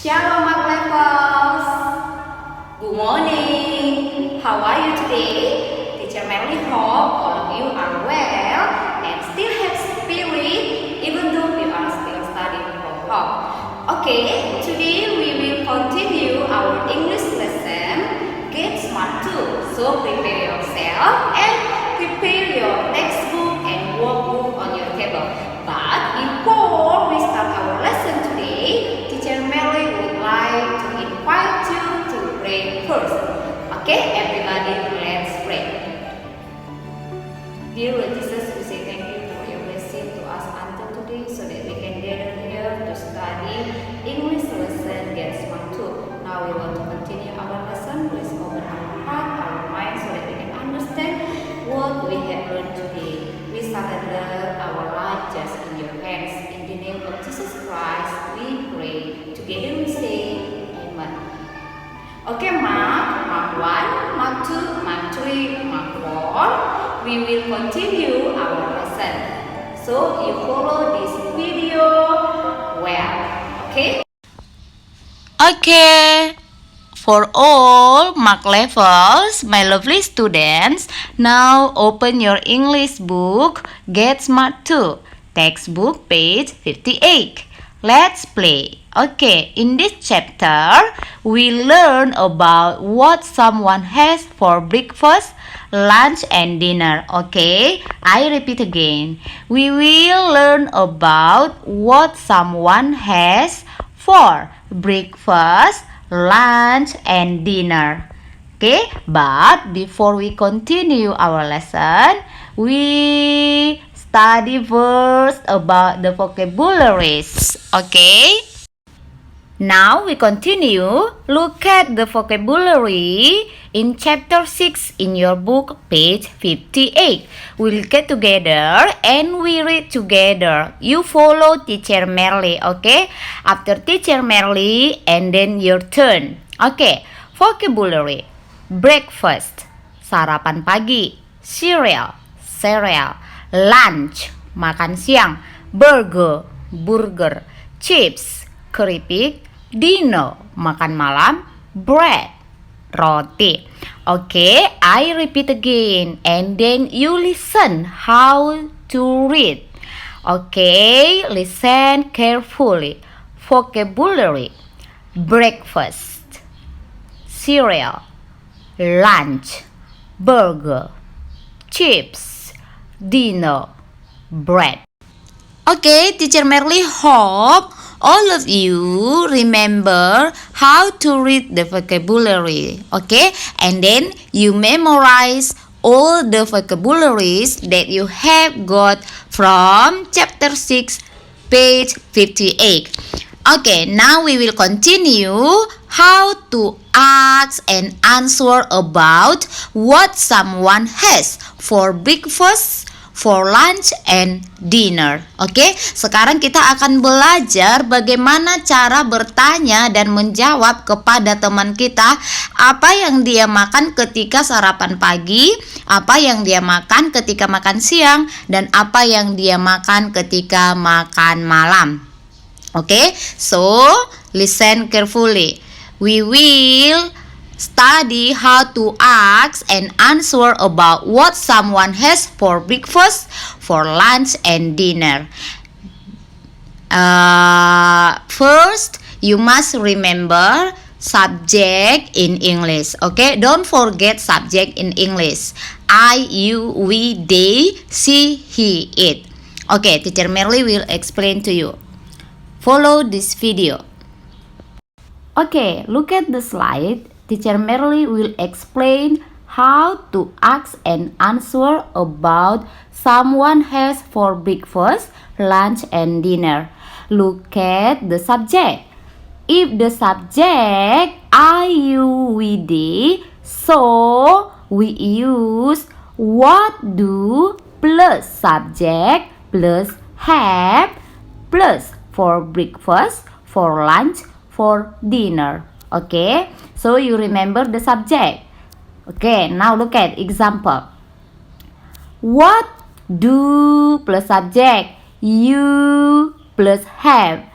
Shalom, Mark Levels. Good morning. How are you today? Teacher Melly hope all of you are well and still have spirit even though you are still studying from home. Okay, today we will continue our English lesson, Get Smart 2. So prepare yourself and prepare your textbook and workbook on your table. But before we start our lesson today, Teacher Melly would like to invite you to pray first. Okay, everybody, let's pray. Dear Lord Jesus, we say thank you for your blessing to us until today so that we can gather here to study English lesson Get Smart 2. Now we want to continue our lesson. Please open our heart, our mind so that we can understand what we have learned today. We surrender our life just in your hands. In the name of Jesus Christ, we pray. Together we say, Amen. Okay, Mark 1, Mark 2, Mark 3, Mark 4. We will continue our lesson. So you follow this video well. Okay? Okay. For all Mark levels, my lovely students, now open your English book, Get Smart 2, textbook page 58. Let's play. Okay, in this chapter, we learn about what someone has for breakfast, lunch, and dinner. Okay, I repeat again. We will learn about what someone has for breakfast, lunch, and dinner. Okay, but before we continue our lesson, we study first about the vocabularies. Okay, now we continue. Look at the vocabulary in chapter 6 in your book, page 58. We'll get together and we read together. You follow Teacher Merly, okay? After Teacher Merly and then your turn. Okay, vocabulary. Breakfast, sarapan pagi. Cereal, lunch, makan siang. Burger. Chips, keripik. Dinner, makan malam. Bread, roti. Okay, I repeat again and then you listen how to read. Okay, listen carefully. Vocabulary. Breakfast, cereal, lunch, burger, chips, dinner, bread. Okay, Teacher Merly hope all of you remember how to read the vocabulary. Okay, and then you memorize all the vocabularies that you have got from chapter 6, page 58. Okay, now we will continue how to ask and answer about what someone has for breakfast, for lunch, and dinner. Oke, sekarang kita akan belajar bagaimana cara bertanya dan menjawab kepada teman kita apa yang dia makan ketika sarapan pagi, apa yang dia makan ketika makan siang, dan apa yang dia makan ketika makan malam. Oke, so listen carefully. We will study how to ask and answer about what someone has for breakfast, for lunch, and dinner. First, you must remember subject in English. Okay, don't forget subject in English. I, you, we, they, she, he, it. Okay, Teacher Merly will explain to you. Follow this video. Okay, look at the slide. Teacher Merly will explain how to ask and answer about someone has for breakfast, lunch, and dinner. Look at the subject. If the subject I, you, we, they, so we use what do plus subject plus have plus for breakfast, for lunch, for dinner. Okay, so you remember the subject. Okay, now look at example. What do plus subject? You plus have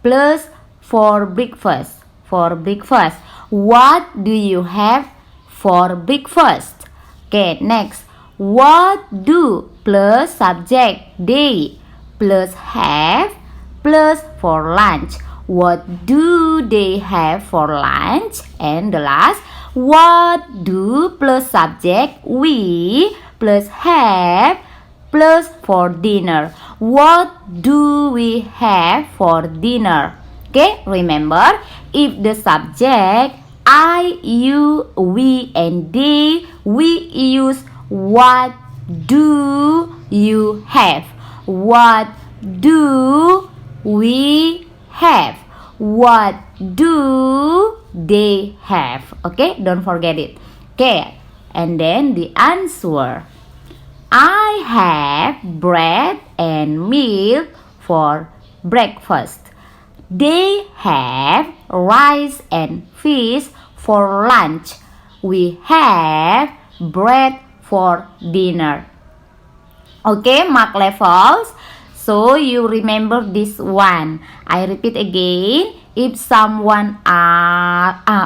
plus for breakfast? For breakfast. What do you have for breakfast? Okay, next. What do plus subject they plus have plus for lunch. What do they have for lunch? And the last, what do plus subject we plus have plus for dinner. What do we have for dinner? Okay, remember, if the subject I, you, we, and they, we use what do you have? What do we have? What do they have? Okay, don't forget it. Okay, and then the answer. I have bread and milk for breakfast. They have rice and fish for lunch. We have bread for dinner. Okay, mark levels. So you remember this one. I repeat again. If someone asks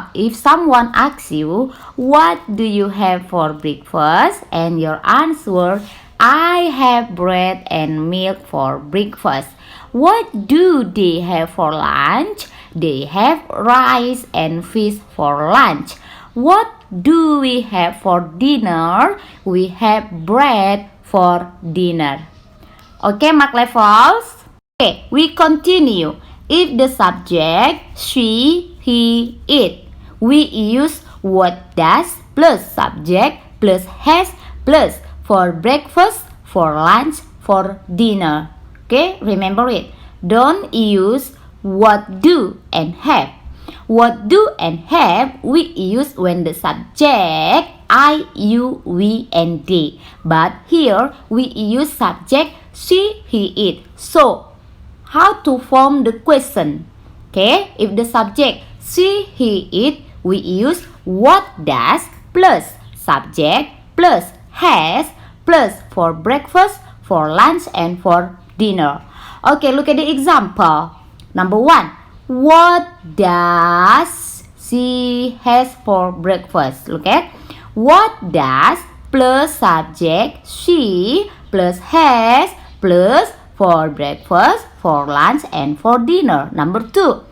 you, what do you have for breakfast? And your answer, I have bread and milk for breakfast. What do they have for lunch? They have rice and fish for lunch. What do we have for dinner? We have bread for dinner. Okay, mark levels. Okay, we continue. If the subject she, he, it, we use what does plus subject plus has plus for breakfast, for lunch, for dinner. Okay, remember it. Don't use what do and have. What do and have we use when the subject I, you, we, and they. But here we use subject she, he, it. So, how to form the question? Okay, if the subject she, he, it, we use what does plus subject plus has plus for breakfast, for lunch, and for dinner. Okay, look at the example. Number 1. What does she has for breakfast? Look at what does plus subject she plus has plus for breakfast, for lunch, and for dinner. Number 2.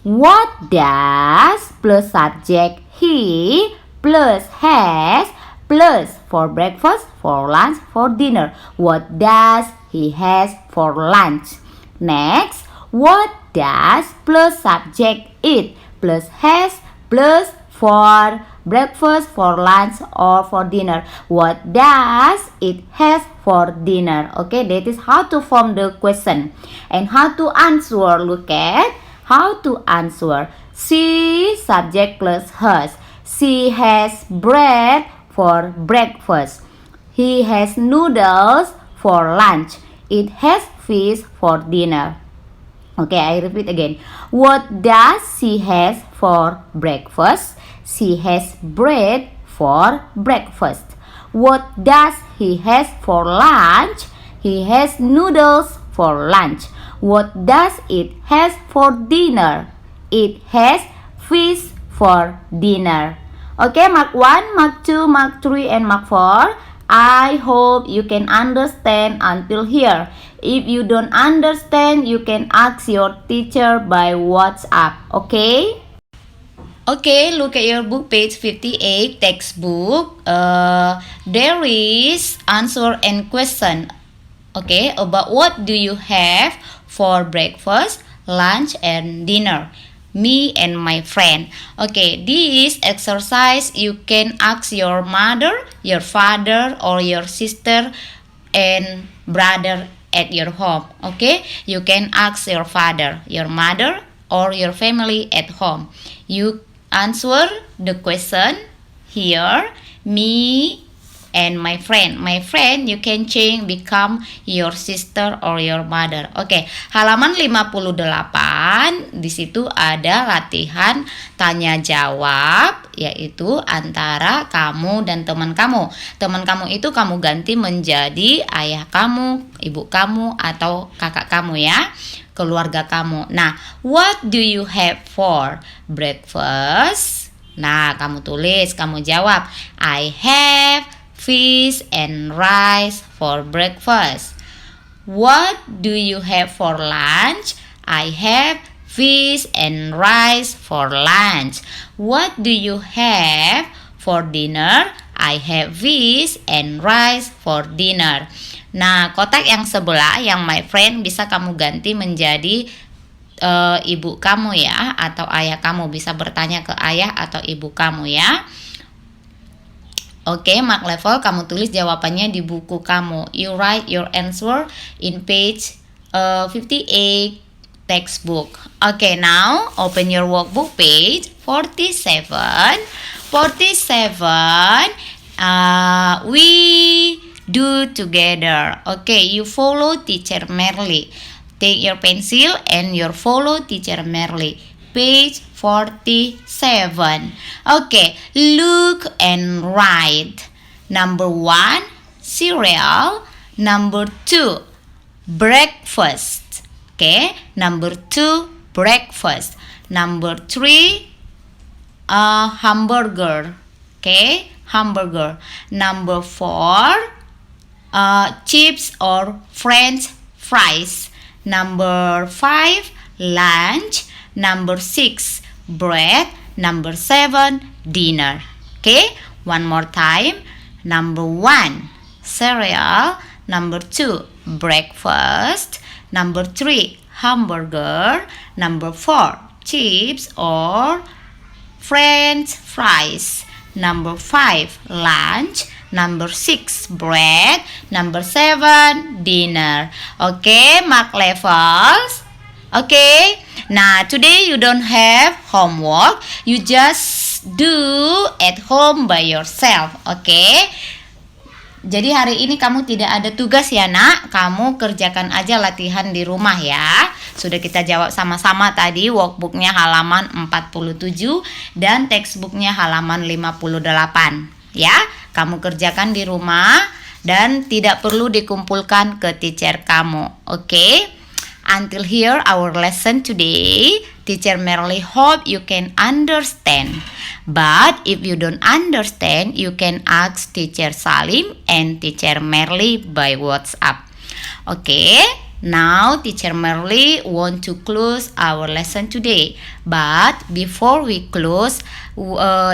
What does plus subject he plus has plus for breakfast, for lunch, for dinner. What does he has for lunch? Next, what does plus subject it plus has plus for breakfast, for lunch, or for dinner? What does it has for dinner? Okay, that is how to form the question. And how to answer. Look at how to answer. She subject plus has. She has bread for breakfast. He has noodles for lunch. It has fish for dinner. Okay, I repeat again. What does she has for breakfast? She has bread for breakfast. What does he has for lunch? He has noodles for lunch. What does it has for dinner? It has fish for dinner. Okay, mark 1, mark 2, mark 3, and mark 4. I hope you can understand until here. If you don't understand, you can ask your teacher by WhatsApp. Okay? Okay, look at your book, page 58, textbook. There is answer and question. Okay, about what do you have for breakfast, lunch, and dinner? Me and my friend. Okay, this exercise you can ask your mother, your father, or your sister and brother at your home. Okay, you can ask your father, your mother, or your family at home. You answer the question here, me and my friend. My friend you can change become your sister or your mother. Oke, halaman 58 di situ ada latihan tanya jawab, yaitu antara kamu dan teman kamu. Teman kamu itu kamu ganti menjadi ayah kamu, ibu kamu, atau kakak kamu ya. keluarga kamu. Nah, what do you have for breakfast? Nah, kamu tulis, kamu jawab, I have fish and rice for breakfast. What do you have for lunch? I have fish and rice for lunch. What do you have for dinner? I have fish and rice for dinner. Nah, kotak yang sebelah yang my friend bisa kamu ganti menjadi ibu kamu ya, atau ayah kamu. Bisa bertanya ke ayah atau ibu kamu ya. Oke, mark level, kamu tulis jawabannya di buku kamu. You write your answer in page 58 textbook. Okay, now open your workbook page 47. 47 we do together. Okay, you follow teacher Merly. Take your pencil and you follow teacher Merly. Page 47. Okay, look and write. Number 1, cereal. Number 2, breakfast. Okay, number 2, breakfast. Number 3, hamburger. Okay, hamburger. Number 4, chips or French fries. Number 5, lunch. Number 6, bread. Number 7, dinner. Okay, one more time. Number 1, cereal. Number 2, breakfast. Number 3, hamburger. Number 4, chips or French fries. Number 5, lunch. Number 6, bread. Number 7, dinner. Okay, mark levels. Okay, nah today you don't have homework. You just do at home by yourself. Okay. Jadi hari ini kamu tidak ada tugas ya nak. Kamu kerjakan aja latihan di rumah ya. Sudah kita jawab sama-sama tadi. Workbooknya halaman 47 dan textbooknya halaman 58. Ya, kamu kerjakan di rumah dan tidak perlu dikumpulkan ke teacher kamu. Oke? Until here our lesson today. Teacher Merly hope you can understand. But if you don't understand, you can ask teacher Salim and teacher Merly by WhatsApp. Okay? Now teacher Merly want to close our lesson today. But before we close,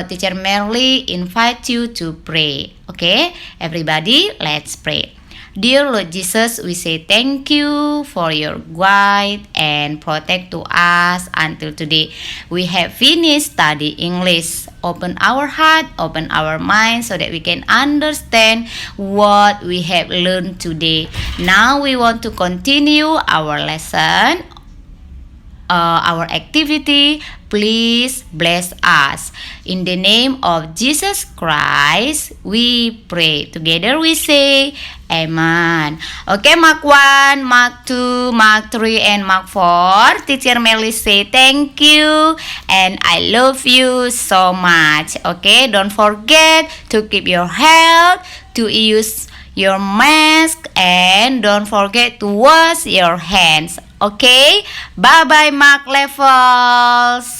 teacher Merly invite you to pray. Okay? Everybody, let's pray. Dear Lord Jesus, we say thank you for your guide and protect to us until today. We have finished study English. Open our heart, open our mind so that we can understand what we have learned today. Now we want to continue our lesson, our activity. Please bless us. In the name of Jesus Christ, we pray. Together we say, Amen. Okay, Mark 1, Mark 2, Mark 3, and Mark 4. Teacher Merly say thank you and I love you so much. Okay, don't forget to keep your health, to use your mask, and don't forget to wash your hands. Okay, bye-bye Mark Levels.